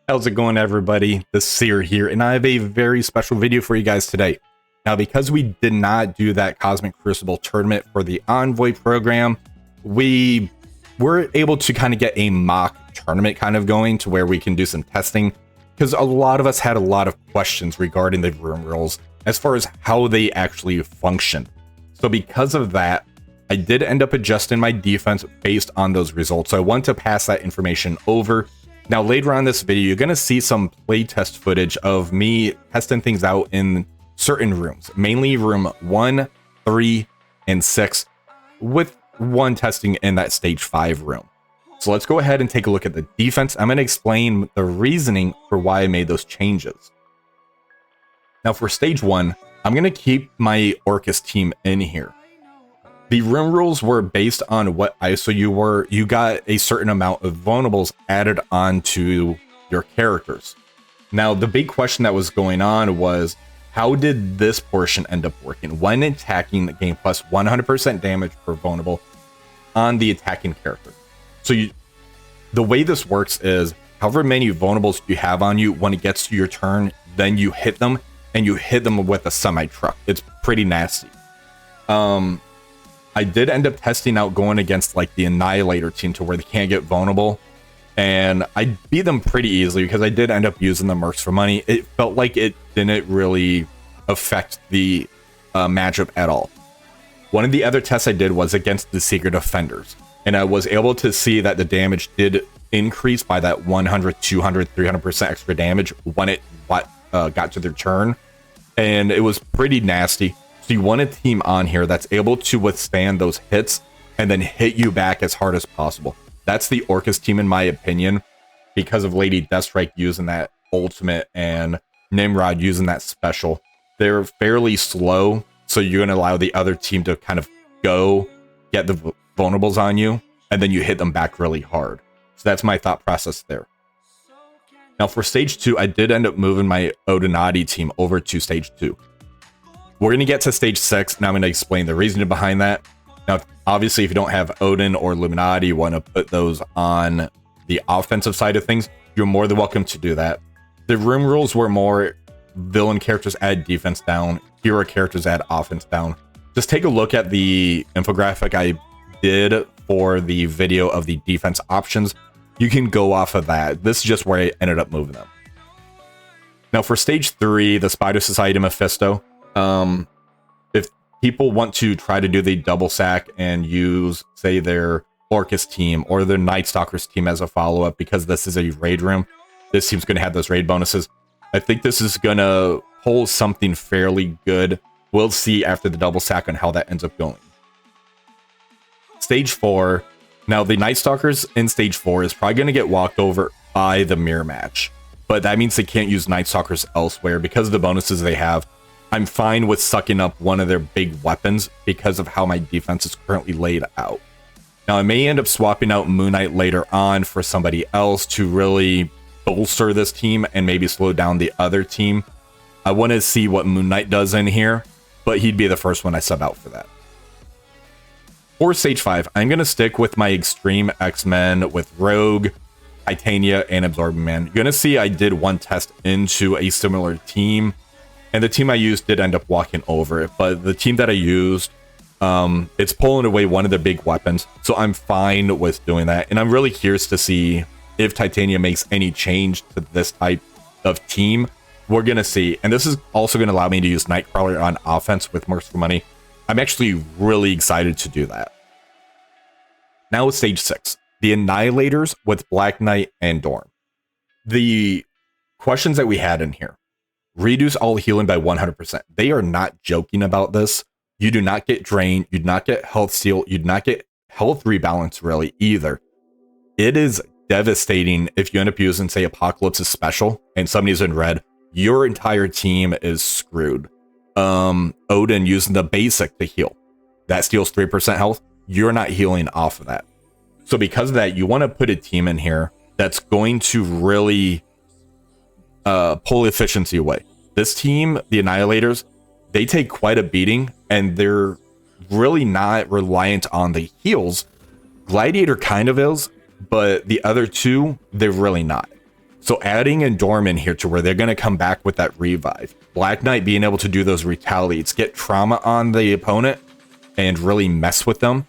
How's it going, everybody? The Seer here, and I have a very special video for you guys today. Now, because we did not do that Cosmic Crucible tournament for the Envoy program, we were able to kind of get a mock tournament kind of going to where we can do some testing, because a lot of us had a lot of questions regarding the room rules as far as how they actually function. So because of that, I did end up adjusting my defense based on those results. So I want to pass that information over. Now, later on in this video, you're going to see some playtest footage of me testing things out in certain rooms, mainly room 1, 3, and 6, with one testing in that stage 5 room. So let's go ahead and take a look at the defense. I'm going to explain the reasoning for why I made those changes. Now, for stage 1, I'm going to keep my Orcus team in here. The room rules were based on what ISO you were. You got a certain amount of vulnerables added onto your characters. Now, the big question that was going on was, how did this portion end up working? When attacking, the game plus 100% damage per vulnerable on the attacking character. So the way this works is, however many vulnerables you have on you, when it gets to your turn, then you hit them, and you hit them with a semi-truck. It's pretty nasty. I did end up testing out going against like the Annihilator team to where they can't get vulnerable, and I beat them pretty easily because I did end up using the mercs for money. It felt like it didn't really affect the matchup at all. One of the other tests I did was against the Secret Defenders, and I was able to see that the damage did increase by that 100, 200, 300% extra damage when it got to their turn, and it was pretty nasty. So you want a team on here that's able to withstand those hits and then hit you back as hard as possible. That's the Orcus team, in my opinion, because of Lady Deathstrike using that ultimate and Nimrod using that special. They're fairly slow, so you're going to allow the other team to kind of go get the vulnerables on you, and then you hit them back really hard. So that's my thought process there. Now, for stage 2, I did end up moving my Odinati team over to stage 2. We're going to get to stage 6, and I'm going to explain the reasoning behind that. Now, obviously, if you don't have Odin or Illuminati, you want to put those on the offensive side of things, you're more than welcome to do that. The room rules were more villain characters add defense down, hero characters add offense down. Just take a look at the infographic I did for the video of the defense options. You can go off of that. This is just where I ended up moving them. Now, for stage 3, the Spider Society Mephisto. If people want to try to do the double sack and use, say, their Orcus team or their Night Stalkers team as a follow-up, because this is a raid room, this team's going to have those raid bonuses. I think this is going to pull something fairly good. We'll see after the double sack on how that ends up going. Stage 4. Now, the Night Stalkers in stage 4 is probably going to get walked over by the mirror match, but that means they can't use Night Stalkers elsewhere because of the bonuses they have. I'm fine with sucking up one of their big weapons because of how my defense is currently laid out. Now, I may end up swapping out Moon Knight later on for somebody else to really bolster this team and maybe slow down the other team. I want to see what Moon Knight does in here, but he'd be the first one I sub out for that. For stage 5, I'm going to stick with my Extreme X-Men with Rogue, Titania, and Absorbing Man. You're going to see I did one test into a similar team, and the team I used did end up walking over it, but the team that I used, it's pulling away one of their big weapons, so I'm fine with doing that. And I'm really curious to see if Titania makes any change to this type of team. We're going to see. And this is also going to allow me to use Nightcrawler on offense with Mercs for money. I'm actually really excited to do that. Now with stage 6, the Annihilators with Black Knight and Dorm. The questions that we had in here. Reduce all healing by 100%. They are not joking about this. You do not get drained. You do not get health steal. You do not get health rebalance really either. It is devastating if you end up using, say, Apocalypse's special and somebody's in red. Your entire team is screwed. Odin using the basic to heal. That steals 3% health. You're not healing off of that. So because of that, you want to put a team in here that's going to really pull efficiency away. This team, the Annihilators, they take quite a beating, and they're really not reliant on the heals. Gladiator kind of is, but the other two, they're really not. So adding a Dorm in here to where they're going to come back with that revive. Black Knight being able to do those retaliates, get trauma on the opponent, and really mess with them.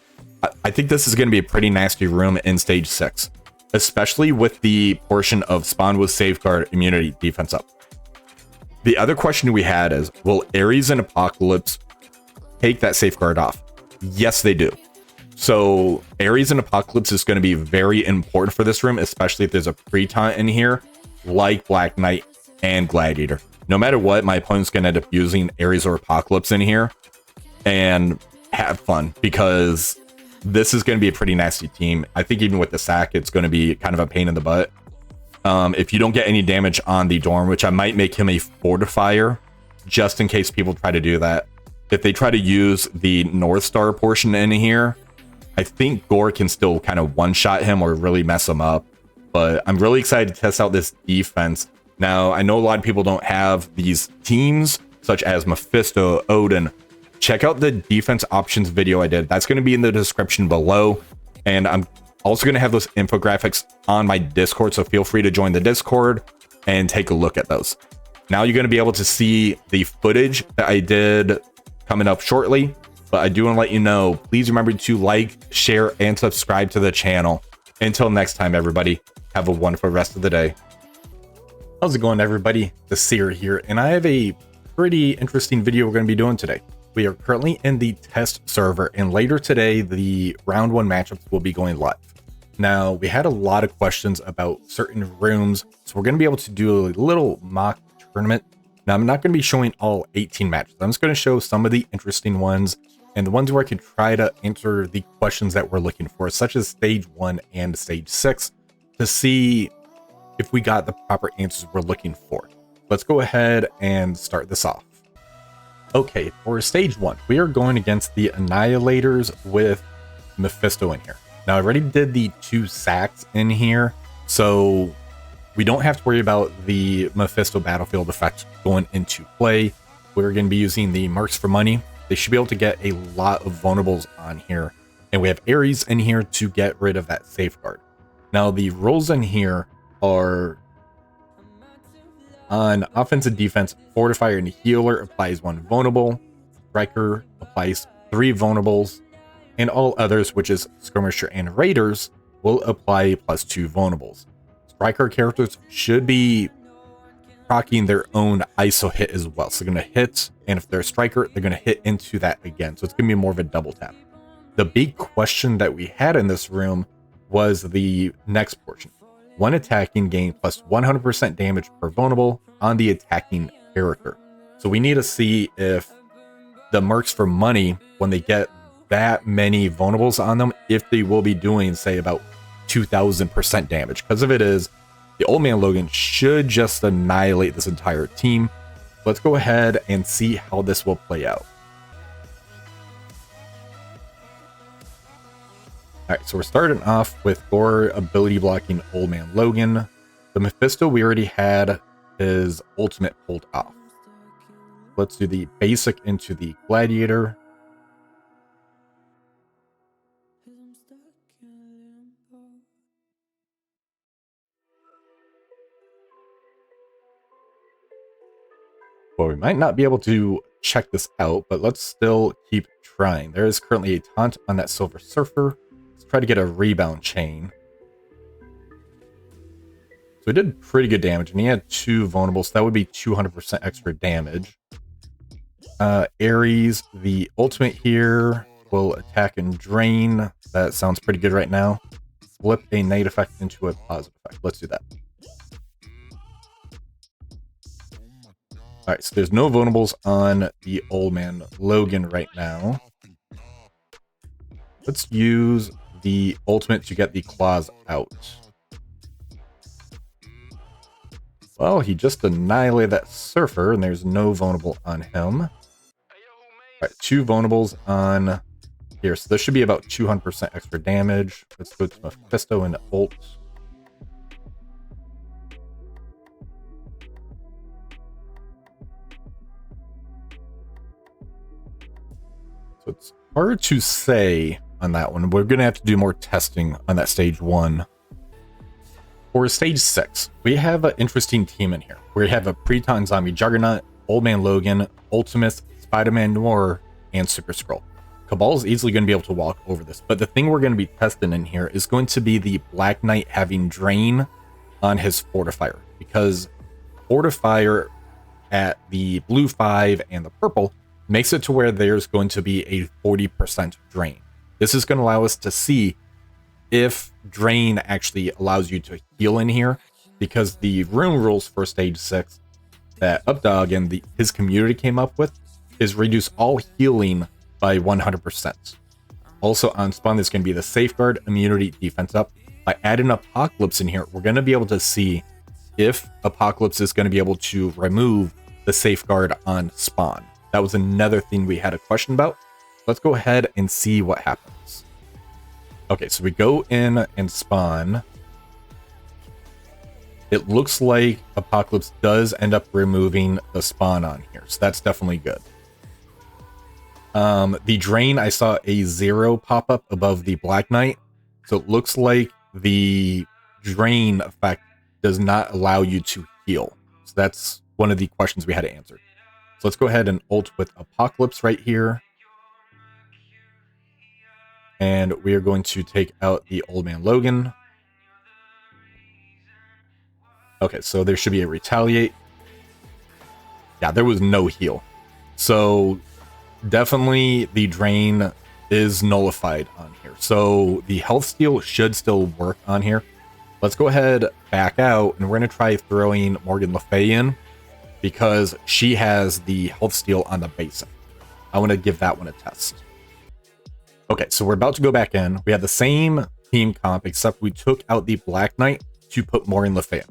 I think this is going to be a pretty nasty room in stage 6, especially with the portion of Spawn with Safeguard immunity defense up. The other question we had is, will Ares and Apocalypse take that Safeguard off? Yes, they do. So Ares and Apocalypse is going to be very important for this room, especially if there's a pre-taunt in here, like Black Knight and Gladiator. No matter what, my opponent's going to end up using Ares or Apocalypse in here and have fun, because this is going to be a pretty nasty team. I think even with the sack, it's going to be kind of a pain in the butt. If you don't get any damage on the Dorm, which I might make him a Fortifier, just in case people try to do that. If they try to use the North Star portion in here, I think Gore can still kind of one-shot him or really mess him up. But I'm really excited to test out this defense. Now, I know a lot of people don't have these teams, such as Mephisto, Odin. Check out the defense options video I did. That's going to be in the description below. And I'm also going to have those infographics on my Discord, so feel free to join the Discord and take a look at those. Now you're going to be able to see the footage that I did coming up shortly. But I do want to let you know, please remember to like, share, and subscribe to the channel. Until next time, everybody, have a wonderful rest of the day. How's it going, everybody? The Seer here, and I have a pretty interesting video we're going to be doing today. We are currently in the test server, and later today, the round 1 matchups will be going live. Now, we had a lot of questions about certain rooms, so we're going to be able to do a little mock tournament. Now, I'm not going to be showing all 18 matches. I'm just going to show some of the interesting ones, and the ones where I could try to answer the questions that we're looking for, such as stage 1 and stage 6, to see if we got the proper answers we're looking for. Let's go ahead and start this off. Okay, for stage 1, we are going against the Annihilators with Mephisto in here. Now, I already did the 2 sacks in here, so we don't have to worry about the Mephisto battlefield effect going into play. We're going to be using the Mercs for Money. They should be able to get a lot of vulnerables on here. And we have Ares in here to get rid of that safeguard. Now, the roles in here are on offense and defense. Fortifier and Healer applies 1 vulnerable. Striker applies 3 vulnerables. And all others, which is Skirmisher and Raiders, will apply +2 vulnerables. Striker characters should be proccing their own ISO hit as well. So they're going to hit, and if they're a striker, they're going to hit into that again. So it's going to be more of a double tap. The big question that we had in this room was the next portion. 1 attacking gain plus 100% damage per vulnerable on the attacking character. So we need to see if the Mercs for Money, when they get that many vulnerables on them, if they will be doing, say, about 2000% damage. Because if it is, the Old Man Logan should just annihilate this entire team. Let's go ahead and see how this will play out. Alright, so we're starting off with Gore ability blocking Old Man Logan. The Mephisto, we already had his ultimate pulled off. Let's do the basic into the Gladiator. Well, we might not be able to check this out, but let's still keep trying. There is currently a taunt on that Silver Surfer. Let's try to get a rebound chain. So we did pretty good damage, and he had 2 vulnerables, so that would be 200% extra damage. Ares, the ultimate here, will attack and drain. That sounds pretty good right now. Flip a negative effect into a positive effect. Let's do that. Alright, so there's no vulnerables on the Old Man Logan right now. Let's use the ultimate to get the claws out. Well, he just annihilated that Surfer, and there's no vulnerable on him. Alright, 2 vulnerables on here, so this should be about 200% extra damage. Let's go to Mephisto and ult. So it's hard to say on that one. We're going to have to do more testing on that stage 1. For stage 6, we have an interesting team in here. We have a Pre-Ton Zombie Juggernaut, Old Man Logan, Ultimus, Spider-Man Noir, and Super Skrull. Cabal is easily going to be able to walk over this, but the thing we're going to be testing in here is going to be the Black Knight having Drain on his Fortifier, because Fortifier at the blue 5 and the purple makes it to where there's going to be a 40% drain. This is going to allow us to see if drain actually allows you to heal in here, because the room rules for stage 6 that Updog and his community came up with is reduce all healing by 100%. Also on spawn, there's going to be the safeguard, immunity, defense up. By adding Apocalypse in here, we're going to be able to see if Apocalypse is going to be able to remove the safeguard on spawn. That was another thing we had a question about. Let's go ahead and see what happens. Okay, so we go in and spawn. It looks like Apocalypse does end up removing the spawn on here, so that's definitely good. The drain, I saw a 0 pop up above the Black Knight, so it looks like the drain effect does not allow you to heal. So that's one of the questions we had to answer. So let's go ahead and ult with Apocalypse right here. And we are going to take out the Old Man Logan. Okay, so there should be a retaliate. Yeah, there was no heal. So definitely the drain is nullified on here. So the health steal should still work on here. Let's go ahead, back out, and we're going to try throwing Morgan Le Fay in, because she has the health steal on the basic. I want to give that one a test. Okay, so we're about to go back in. We have the same team comp, except we took out the Black Knight to put Morgan Le Fay in.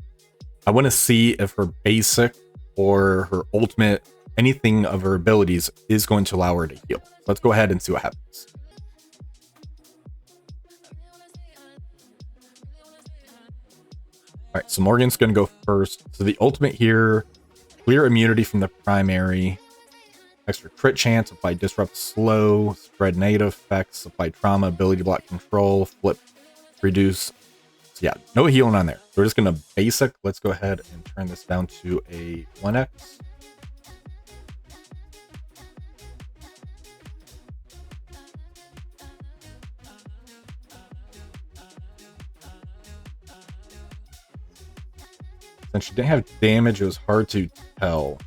I want to see if her basic or her ultimate, anything of her abilities is going to allow her to heal. Let's go ahead and see what happens. All right, so Morgan's going to go first. So the ultimate here, clear immunity from the primary, extra crit chance, apply disrupt slow, spread negative effects, apply trauma, ability block control, flip, reduce. So yeah, no healing on there. So we're just going to basic. Let's go ahead and turn this down to a 1x. Since she didn't have damage, it was hard to tell.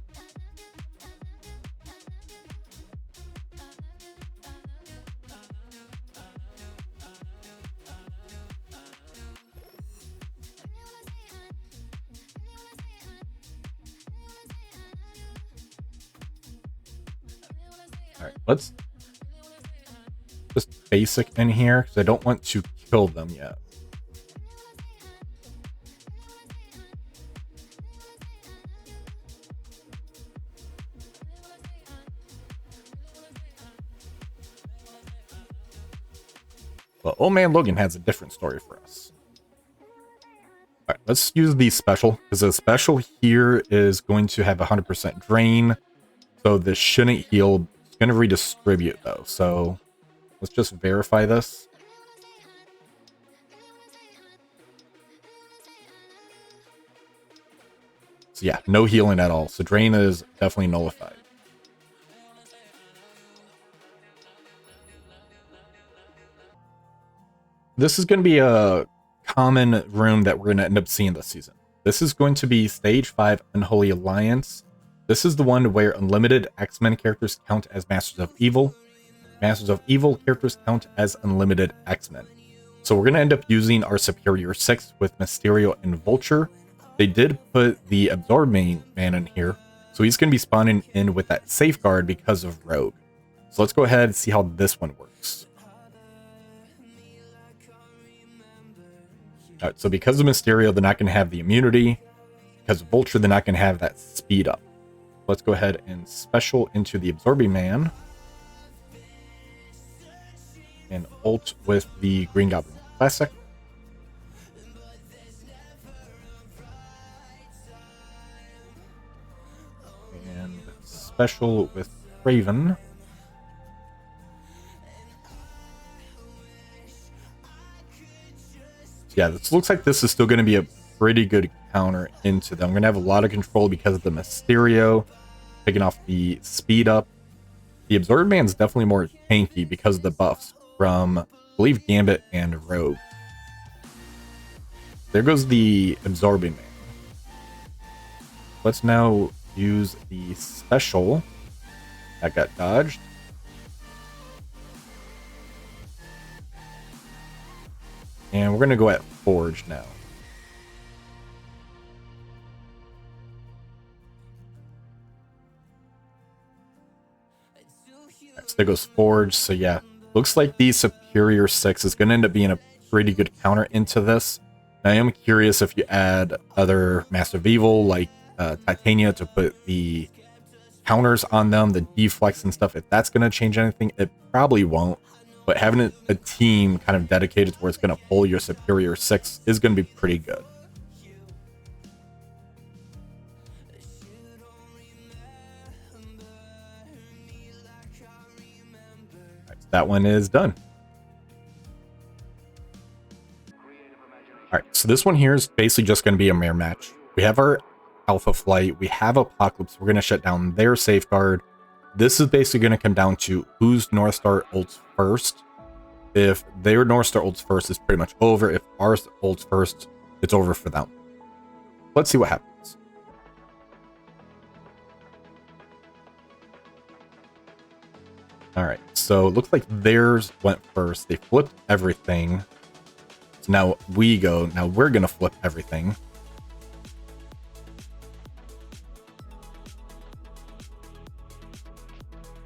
All right, let's just basic in here, because I don't want to kill them yet. But Old Man Logan has a different story for us. Alright, let's use the special, because the special here is going to have 100% drain. So this shouldn't heal. It's going to redistribute though. So let's just verify this. So yeah, no healing at all. So drain is definitely nullified. This is going to be a common room that we're going to end up seeing this season. This is going to be Stage 5 Unholy Alliance. This is the one where unlimited X-Men characters count as Masters of Evil. Masters of Evil characters count as unlimited X-Men. So we're going to end up using our Superior 6 with Mysterio and Vulture. They did put the Absorbing Man in here, so he's going to be spawning in with that Safeguard because of Rogue. So let's go ahead and see how this one works. Alright, so because of Mysterio, they're not going to have the immunity. Because of Vulture, they're not going to have that speed up. Let's go ahead and special into the Absorbing Man. And ult with the Green Goblin Classic. And special with Raven. Yeah, this looks like this is still going to be a pretty good counter into them. We're going to have a lot of control because of the Mysterio, taking off the speed up. The Absorbed Man's definitely more tanky because of the buffs from, I believe, Gambit and Rogue. There goes the Absorbing Man. Let's now use the special. That got dodged. And we're going to go at Forge now. Right, so there goes Forge. So yeah, looks like the Superior 6 is going to end up being a pretty good counter into this. I am curious if you add other Massive Evil like Titania to put the counters on them, the deflex and stuff, if that's going to change anything. It probably won't. But having a team kind of dedicated to where it's going to pull your Superior 6 is going to be pretty good. Right, so that one is done. Alright, so this one here is basically just going to be a mirror match. We have our Alpha Flight, we have Apocalypse, we're going to shut down their Safeguard. This is basically going to come down to whose North Star ults first. If their North Star ults first, it's pretty much over. If ours ults first, it's over for them. Let's see what happens. Alright, so it looks like theirs went first. They flipped everything. So now we go. Now we're going to flip everything.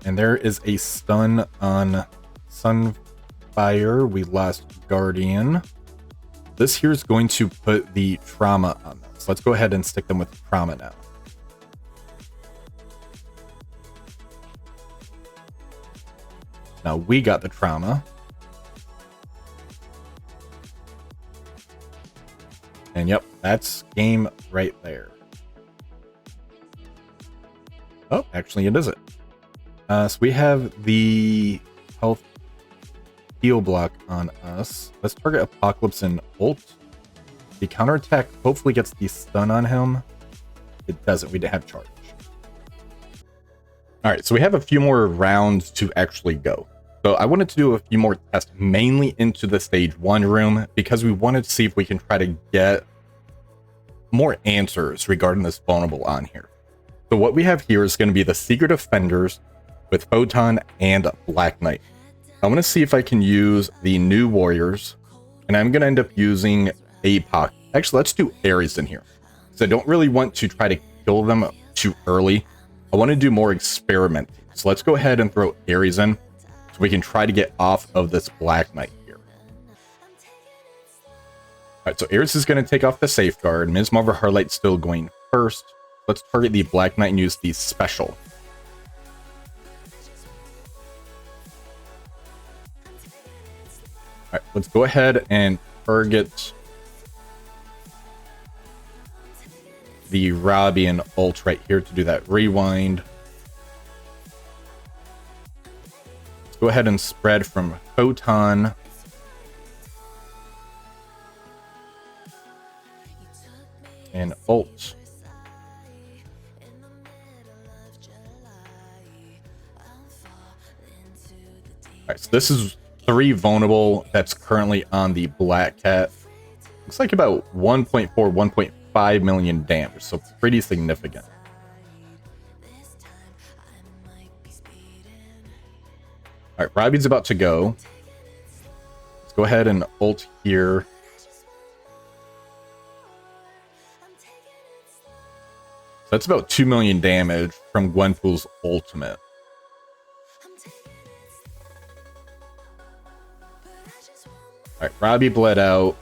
And there is a stun on Sunfire. We lost Guardian. This here is going to put the trauma on them. So let's go ahead and stick them with trauma now. Now we got the trauma. And yep, that's game right there. Oh, actually it isn't. So we have the health heal block on us. Let's target Apocalypse and ult. The counterattack hopefully gets the stun on him. It doesn't. We didn't have charge. Alright, so we have a few more rounds to actually go. So I wanted to do a few more tests, mainly into the stage 1 room, because we wanted to see if we can try to get more answers regarding this vulnerable on here. So what we have here is going to be the Secret Offenders with Photon and Black Knight. I want to see if I can use the new Warriors, and I'm going to end up using APOC. Actually, let's do Ares in here, because I don't really want to try to kill them too early. I want to do more experimenting. So let's go ahead and throw Ares in, so we can try to get off of this Black Knight here. Alright, so Ares is going to take off the Safeguard. Ms. Marvel Harlight's still going first. Let's target the Black Knight and use the special. Alright, let's go ahead and target the Robbie and ult right here to do that rewind. Let's go ahead and spread from Photon. And ult. Alright, so this is 3 vulnerable that's currently on the Black Cat. Looks like about 1.4, 1.5 million damage, so pretty significant. Alright, Robbie's about to go. Let's go ahead and ult here. So that's about 2 million damage from Gwenpool's ultimate. Alright, Robbie bled out.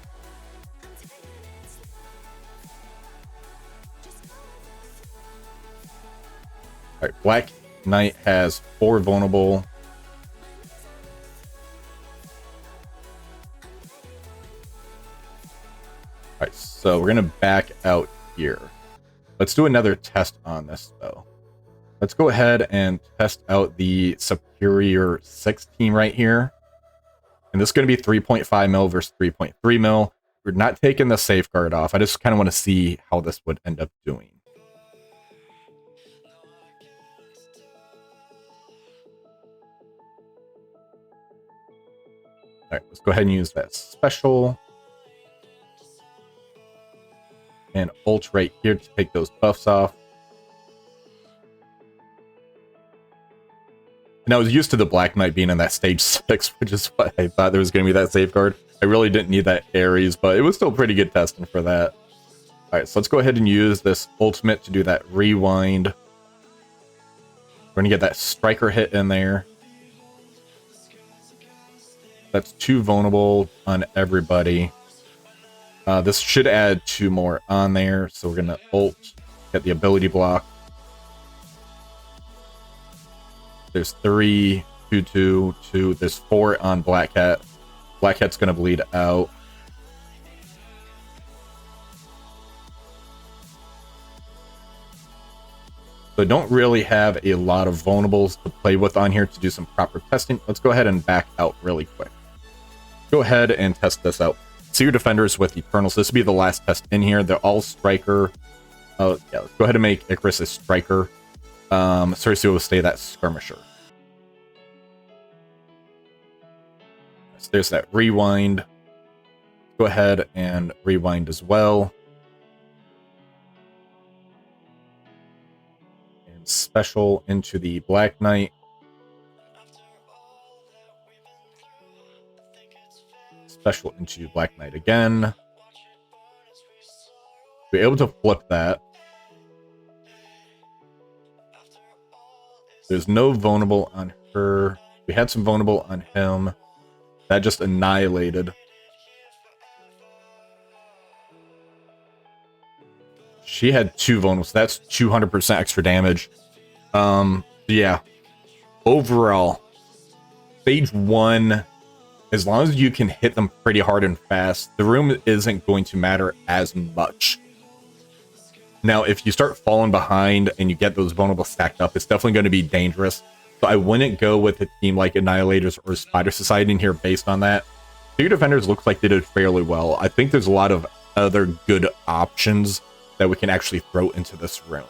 Alright, Black Knight has 4 vulnerable. Alright, so we're gonna back out here. Let's do another test on this though. Let's go ahead and test out the Superior 6 team right here. And this is going to be 3.5 mil versus 3.3 mil. We're not taking the safeguard off. I just kind of want to see how this would end up doing. All right, let's go ahead and use that special. And ult right here to take those buffs off. And I was used to the Black Knight being in that stage 6, which is why I thought there was going to be that safeguard. I really didn't need that Ares, but it was still pretty good testing for that. Alright, so let's go ahead and use this ultimate to do that rewind. We're going to get that striker hit in there. That's 2 vulnerable on everybody. This should add 2 more on there, so we're going to ult, get the ability block. There's 3, 2, 2, 2. There's 4 on Black Cat. Black Cat's going to bleed out. So I don't really have a lot of vulnerables to play with on here to do some proper testing. Let's go ahead and back out really quick. Go ahead and test this out. See your defenders with Eternals. This will be the last test in here. They're all Striker. Oh, yeah, let's go ahead and make Icarus a Striker. Cersei will stay that Skirmisher. So there's that rewind. Go ahead and rewind as well. And special into the Black Knight. Special into Black Knight again. Be able to flip that. There's no vulnerable on her. We had some vulnerable on him. That just annihilated. She had 2 vulnerables. So that's 200% extra damage. Yeah. Overall, stage 1, as long as you can hit them pretty hard and fast, the room isn't going to matter as much. Now, if you start falling behind and you get those vulnerable stacked up, it's definitely going to be dangerous. So I wouldn't go with a team like Annihilators or Spider Society in here based on that. So your defenders look like they did fairly well. I think there's a lot of other good options that we can actually throw into this room.